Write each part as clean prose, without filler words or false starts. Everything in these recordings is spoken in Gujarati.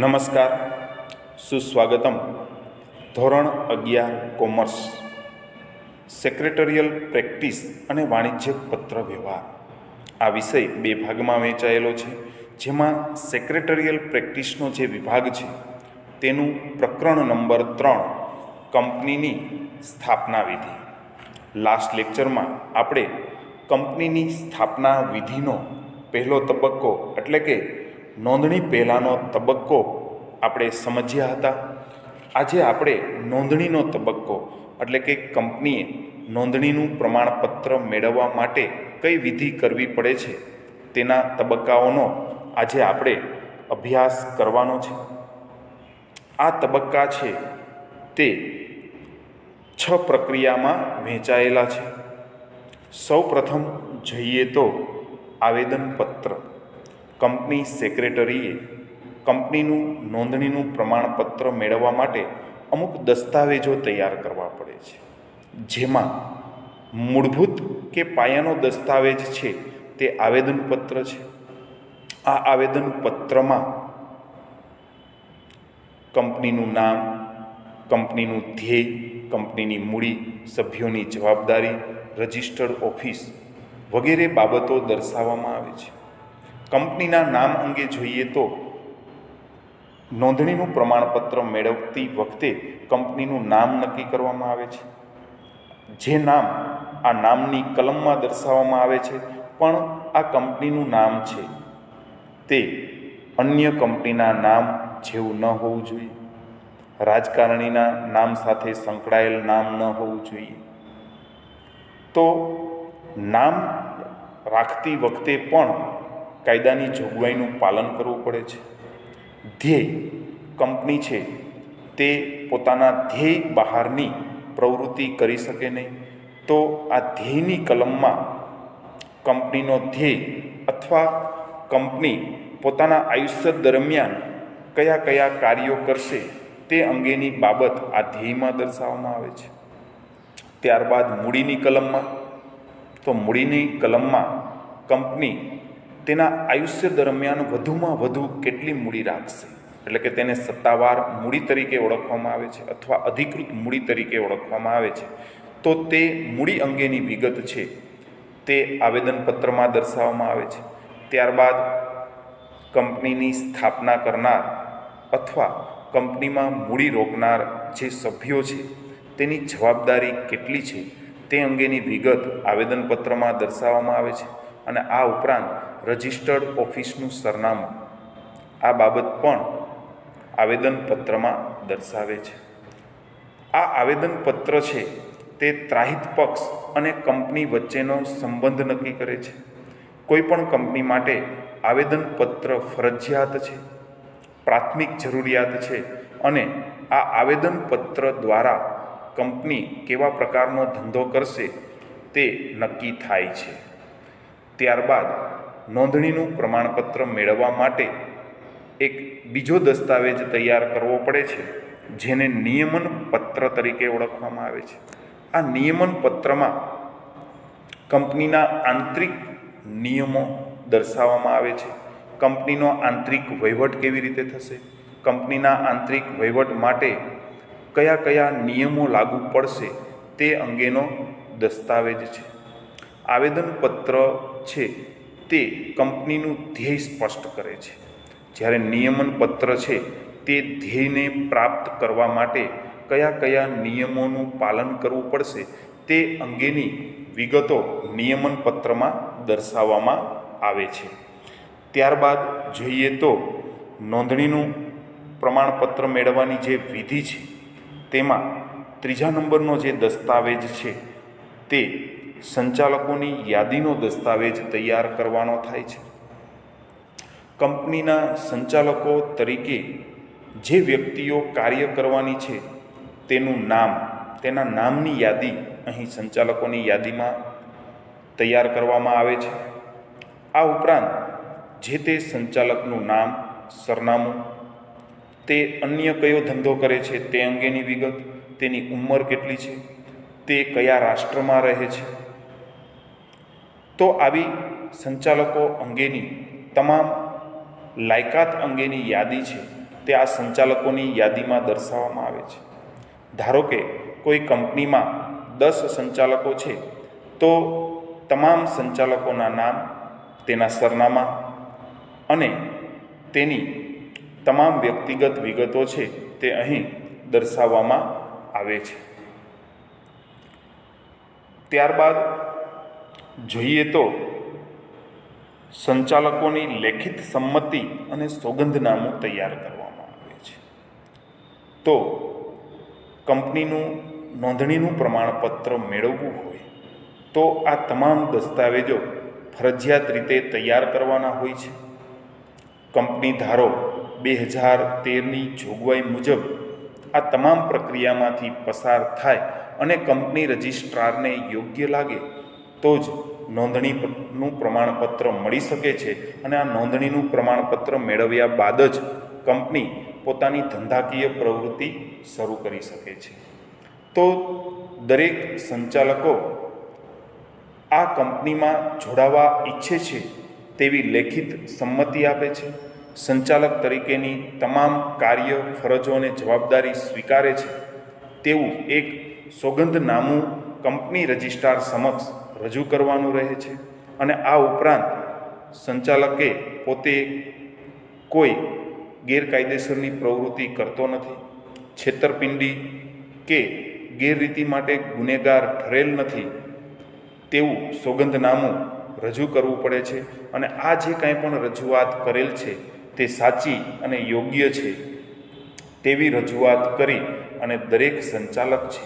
નમસ્કાર, સુસ્વાગતમ. ધોરણ 11 કોમર્સ, સેક્રેટરિયલ પ્રેક્ટિસ અને વાણિજ્યક પત્ર વ્યવહાર. આ વિષય બે ભાગમાં વહેંચાયેલો છે, જેમાં સેક્રેટરિયલ પ્રેક્ટિસનો જે વિભાગ છે તેનું પ્રકરણ નંબર 3, કંપનીની સ્થાપના વિધિ. લાસ્ટ લેક્ચરમાં આપણે કંપનીની સ્થાપના વિધિનો પહેલો તબક્કો એટલે કે નોંધણી પહેલાંનો તબક્કો આપણે સમજ્યા હતા. આજે આપણે નોંધણીનો તબક્કો એટલે કે કંપનીએ નોંધણીનું પ્રમાણપત્ર મેળવવા માટે કઈ વિધિ કરવી પડે છે તેના તબક્કાઓનો આજે આપણે અભ્યાસ કરવાનો છે. આ તબક્કા છે તે 6 પ્રક્રિયામાં વહેંચાયેલા છે. સૌ પ્રથમ જોઈએ તો આવેદનપત્ર. કંપની સેક્રેટરીએ કંપનીનું નોંધણીનું પ્રમાણપત્ર મેળવવા માટે અમુક દસ્તાવેજો તૈયાર કરવા પડે છે, જેમાં મૂળભૂત કે પાયાનો દસ્તાવેજ છે તે આવેદનપત્ર છે. આ આવેદનપત્રમાં કંપનીનું નામ, કંપનીનું ધ્યેય, કંપનીની મૂડી, સભ્યોની જવાબદારી, રજિસ્ટર્ડ ઓફિસ વગેરે બાબતો દર્શાવવામાં આવે છે. કંપનીના નામ અંગે જોઈએ તો નોંધણીનું પ્રમાણપત્ર મેળવતી વખતે કંપનીનું નામ નક્કી કરવામાં આવે છે. જે નામ આ નામની કલમમાં દર્શાવવામાં આવે છે, પણ આ કંપનીનું નામ છે તે અન્ય કંપનીના નામ જેવું ન હોવું જોઈએ. રાજકારણીના નામ સાથે સંકળાયેલ નામ ન હોવું જોઈએ. તો નામ રાખતી વખતે પણ કાયદાની જોગવાઈનું પાલન કરવું પડે છે. ધ્યેય, કંપની છે તે પોતાના ધ્યેય બહારની પ્રવૃત્તિ કરી શકે નહીં, તો આ ધ્યેયની કલમમાં કંપનીનો ધ્યેય અથવા કંપની પોતાના આયુષ્ય દરમિયાન કયા કયા કાર્યો કરશે તે અંગેની બાબત આ ધ્યેયમાં દર્શાવવામાં આવે છે. ત્યારબાદ મૂડીની કલમમાં, તો મૂડીની કલમમાં કંપની તેના આયુષ્ય દરમિયાન વધુમાં વધુ કેટલી મૂડી રાખશે, એટલે કે તેને સત્તાવાર મૂડી તરીકે ઓળખવામાં આવે છે અથવા અધિકૃત મૂડી તરીકે ઓળખવામાં આવે છે. તો તે મૂડી અંગેની વિગત છે તે આવેદનપત્રમાં દર્શાવવામાં આવે છે. ત્યારબાદ કંપનીની સ્થાપના કરનાર અથવા કંપનીમાં મૂડી રોકનાર જે સભ્યો છે તેની જવાબદારી કેટલી છે તે અંગેની વિગત આવેદનપત્રમાં દર્શાવવામાં આવે છે. અને આ ઉપરાંત રજિસ્ટર્ડ ઓફિસનું સરનામું, આ બાબત પણ આવેદનપત્રમાં દર્શાવે છે. આ આવેદનપત્ર છે તે ત્રાહિત પક્ષ અને કંપની વચ્ચેનો સંબંધ નક્કી કરે છે. કોઈ પણ કંપની માટે આવેદનપત્ર ફરજિયાત છે, પ્રાથમિક જરૂરિયાત છે અને આ આવેદનપત્ર દ્વારા કંપની કેવા પ્રકારનો ધંધો કરશે તે નક્કી થાય છે. ત્યારબાદ નોંધણીનું પ્રમાણપત્ર મેળવવા માટે એક બીજો દસ્તાવેજ તૈયાર કરવો પડે છે, જેને નિયમન પત્ર તરીકે ઓળખવામાં આવે છે. આ નિયમન પત્રમાં કંપનીના આંતરિક નિયમો દર્શાવવામાં આવે છે. કંપનીનો આંતરિક વહીવટ કેવી રીતે થશે, કંપનીના આંતરિક વહીવટ માટે કયા કયા નિયમો લાગુ પડશે તે અંગેનો દસ્તાવેજ છે. આવેદનપત્ર છે તે કંપનીનું ધ્યેય સ્પષ્ટ કરે છે, જ્યારે નિયમન પત્ર છે તે ધ્યેયને પ્રાપ્ત કરવા માટે કયા કયા નિયમોનું પાલન કરવું પડશે તે અંગેની વિગતો નિયમન પત્રમાં દર્શાવવામાં આવે છે. ત્યારબાદ જોઈએ તો નોંધણીનું પ્રમાણપત્ર મેળવવાની જે વિધિ છે તેમાં 3જા નંબરનો જે દસ્તાવેજ છે તે સંચાલકોની યાદીનો દસ્તાવેજ તૈયાર કરવાનો થાય છે. કંપનીના સંચાલકો તરીકે જે વ્યક્તિઓ કાર્ય કરવાની છે તેનું નામ, તેના નામની યાદી અહીં સંચાલકોની યાદીમાં તૈયાર કરવામાં આવે છે. આ ઉપરાંત જે તે સંચાલકનું નામ, સરનામું, તે અન્ય કયો ધંધો કરે છે તે અંગેની વિગત, તેની ઉંમર કેટલી છે, તે કયા રાષ્ટ્રમાં રહે છે. તો આવી સંચાલકો અંગેની તમામ લાયકાત અંગેની યાદી છે તે આ સંચાલકોની યાદીમાં દર્શાવવામાં આવે છે. ધારો કે કોઈ કંપનીમાં 10 સંચાલકો છે, તો તમામ સંચાલકોના નામ, તેના સરનામા અને તેની તમામ વ્યક્તિગત વિગતો છે તે અહીં દર્શાવવામાં આવે છે. ત્યારબાદ જોઈએ તો સંચાલકોની લેખિત સંમતિ અને સોગંદનામું તૈયાર કરવામાં આવે છે. તો કંપનીનું નોંધણીનું પ્રમાણપત્ર મેળવવું હોય તો આ તમામ દસ્તાવેજો ફરજિયાત રીતે તૈયાર કરવાના હોય છે. કંપની ધારો 2013ની જોગવાઈ મુજબ આ તમામ પ્રક્રિયામાંથી પસાર થાય અને કંપની રજિસ્ટ્રારને યોગ્ય લાગે તો જ નોંધણીનું પ્રમાણપત્ર મળી શકે છે. અને આ નોંધણીનું પ્રમાણપત્ર મેળવ્યા બાદ જ કંપની પોતાની ધંધાકીય પ્રવૃત્તિ શરૂ કરી શકે છે. તો દરેક સંચાલકો આ કંપનીમાં જોડાવા ઈચ્છે છે તેવી લેખિત સંમતિ આપે છે, સંચાલક તરીકેની તમામ કાર્ય, ફરજો અને જવાબદારી સ્વીકારે છે તેવું એક સોગંદનામું કંપની રજિસ્ટ્રાર સમક્ષ રજૂ કરવાનું રહે છે. અને આ ઉપરાંત સંચાલકે પોતે કોઈ ગેરકાયદેસરની પ્રવૃત્તિ કરતો નથી, છેતરપિંડી કે ગેરરીતિ માટે ગુનેગાર ઠરેલ નથી તેવું સોગંદનામું રજૂ કરવું પડે છે. અને આ જે કાંઈ પણ રજૂઆત કરેલ છે તે સાચી અને યોગ્ય છે તેવી રજૂઆત કરી અને દરેક સંચાલક છે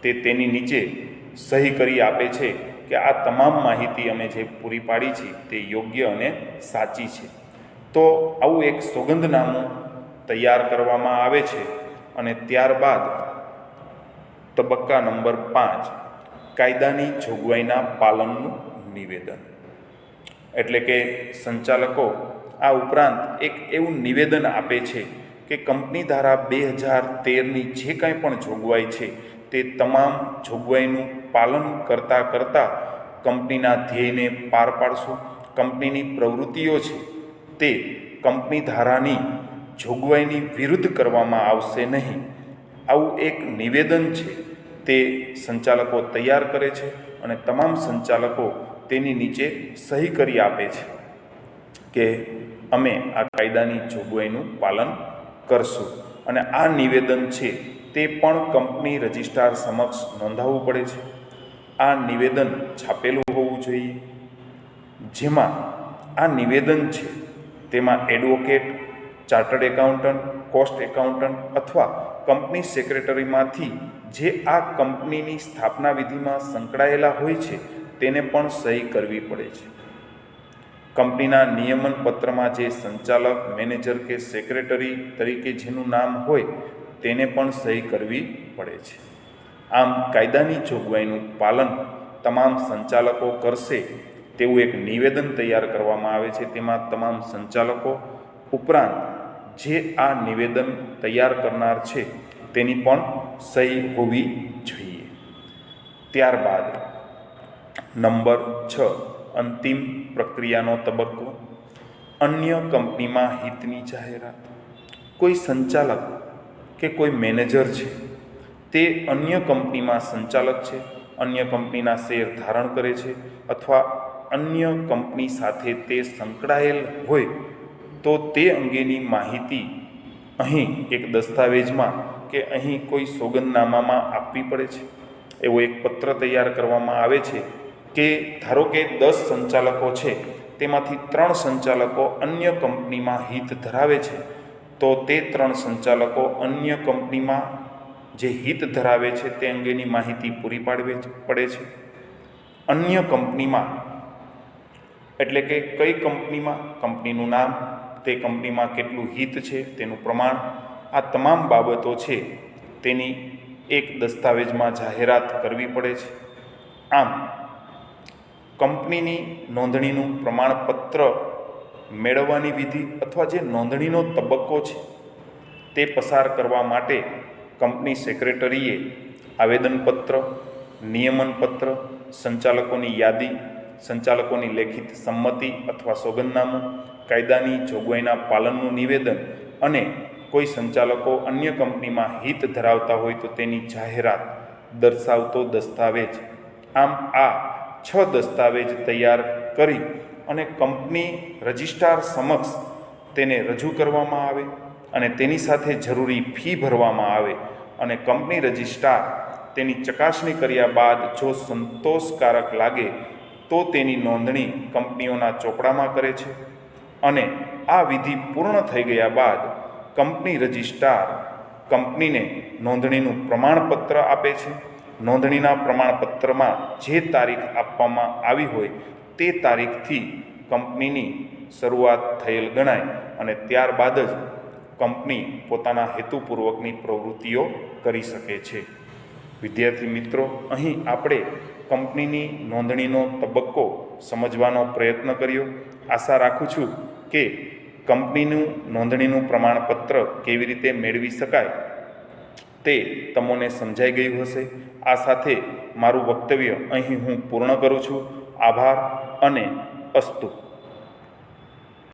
તે તેની નીચે સહી કરી આપે છે કે આ તમામ માહિતી અમે જે પૂરી પાડી છે તે યોગ્ય અને સાચી છે. તો આવું એક સોગંદનામું તૈયાર કરવામાં આવે છે. અને ત્યારબાદ તબક્કા નંબર 5, કાયદાની જોગવાઈના પાલનનું નિવેદન. એટલે કે સંચાલકો આ ઉપરાંત એક એવું નિવેદન આપે છે કે કંપની ધારા 2013ની જે કાંઈ પણ જોગવાઈ છે તે તમામ જોગવાઈનું પાલન કરતાં કંપનીના ધ્યેયને પાર પાડશું. કંપનીની પ્રવૃત્તિઓ છે તે કંપની ધારાની જોગવાઈની વિરુદ્ધ કરવામાં આવશે નહીં. આવું એક નિવેદન છે તે સંચાલકો તૈયાર કરે છે અને તમામ સંચાલકો તેની નીચે સહી કરી આપે છે કે અમે આ કાયદાની જોગવાઈનું પાલન કરશું. અને આ નિવેદન છે તે પણ કંપની રજિસ્ટ્રાર સમક્ષ નોંધાવવું પડે છે. આ નિવેદન છાપેલું હોવું જોઈએ. જેમાં આ નિવેદન છે તેમાં advocate, chartered accountant, cost accountant અથવા કંપની સેક્રેટરીમાંથી જે આ કંપનીની સ્થાપના વિધિમાં સંકળાયેલા હોય છે તેને પણ સહી કરવી પડે છે. કંપનીના નિયમન પત્રમાં જે સંચાલક, મેનેજર કે સેક્રેટરી તરીકે જેનું નામ હોય તેને પણ સહી કરવી પડે છે. આમ કાયદાની જોગવાઈનું પાલન તમામ સંચાલકો કરશે તેવું એક નિવેદન તૈયાર કરવામાં આવે છે. તેમાં તમામ સંચાલકો ઉપરાંત જે આ નિવેદન તૈયાર કરનાર છે તેની પણ સહી હોવી જોઈએ. ત્યારબાદ નંબર 6, અંતિમ પ્રક્રિયાનો તબક્કો, અન્ય કંપનીમાં હિતની જાહેરાત. કોઈ સંચાલક કે કોઈ મેનેજર છે તે અન્ય કંપનીમાં સંચાલક છે, અન્ય કંપનીના શેર ધારણ કરે છે અથવા અન્ય કંપની સાથે તે સંકળાયેલ હોય તો તે અંગેની માહિતી અહીં એક દસ્તાવેજમાં કે અહીં કોઈ સોગંદનામામાં આપવી પડે છે. એવો એક પત્ર તૈયાર કરવામાં આવે છે કે ધારો કે 10 સંચાલકો છે તેમાંથી 3 સંચાલકો અન્ય કંપનીમાં હિત ધરાવે છે તો તે 3 સંચાલકો અન્ય કંપનીમાં જે હિત ધરાવે છે તે અંગેની માહિતી પૂરી પાડવી પડે છે. અન્ય કંપનીમાં એટલે કે કઈ કંપનીમાં, કંપનીનું નામ, તે કંપનીમાં કેટલું હિત છે તેનું પ્રમાણ, આ તમામ બાબતો છે તેની એક દસ્તાવેજમાં જાહેરાત કરવી પડે છે. આમ કંપનીની નોંધણીનું પ્રમાણપત્ર મેળવવાની વિધિ અથવા જે નોંધણીનો તબક્કો છે તે પસાર કરવા માટે કંપની સેક્રેટરીએ આવેદનપત્ર, નિયમનપત્ર, સંચાલકોની યાદી, સંચાલકોની લેખિત સંમતિ અથવા સોગંદનામું, કાયદાની જોગવાઈના પાલનનું નિવેદન અને કોઈ સંચાલકો અન્ય કંપનીમાં હિત ધરાવતા હોય તો તેની જાહેરાત દર્શાવતો દસ્તાવેજ. આમ આ 6 દસ્તાવેજ તૈયાર કરી અને કંપની રજિસ્ટ્રાર સમક્ષ તેને રજૂ કરવામાં આવે અને તેની સાથે જરૂરી ફી ભરવામાં આવે અને કંપની રજિસ્ટ્રાર તેની ચકાસણી કર્યા બાદ જો સંતોષકારક લાગે તો તેની નોંધણી કંપનીઓના ચોપડામાં કરે છે અને આ વિધિ પૂર્ણ થઈ ગયા બાદ કંપની રજિસ્ટ્રાર કંપનીને નોંધણીનું પ્રમાણપત્ર આપે છે. નોંધણીના પ્રમાણપત્રમાં જે તારીખ આપવામાં આવી હોય તે તારીખથી કંપનીની શરૂઆત થયેલ ગણાય અને ત્યારબાદ જ કંપની પોતાના હેતુપૂર્વકની પ્રવૃત્તિઓ કરી શકે છે. વિદ્યાર્થી મિત્રો, અહીં આપણે કંપનીની નોંધણીનો તબક્કો સમજવાનો પ્રયત્ન કર્યો. આશા રાખું છું કે કંપનીનું નોંધણીનું પ્રમાણપત્ર કેવી રીતે મેળવી શકાય તે તમને સમજાઈ ગયું હશે. આ સાથે મારું વક્તવ્ય અહીં હું પૂર્ણ કરું છું. આભાર અને અસ્તુ.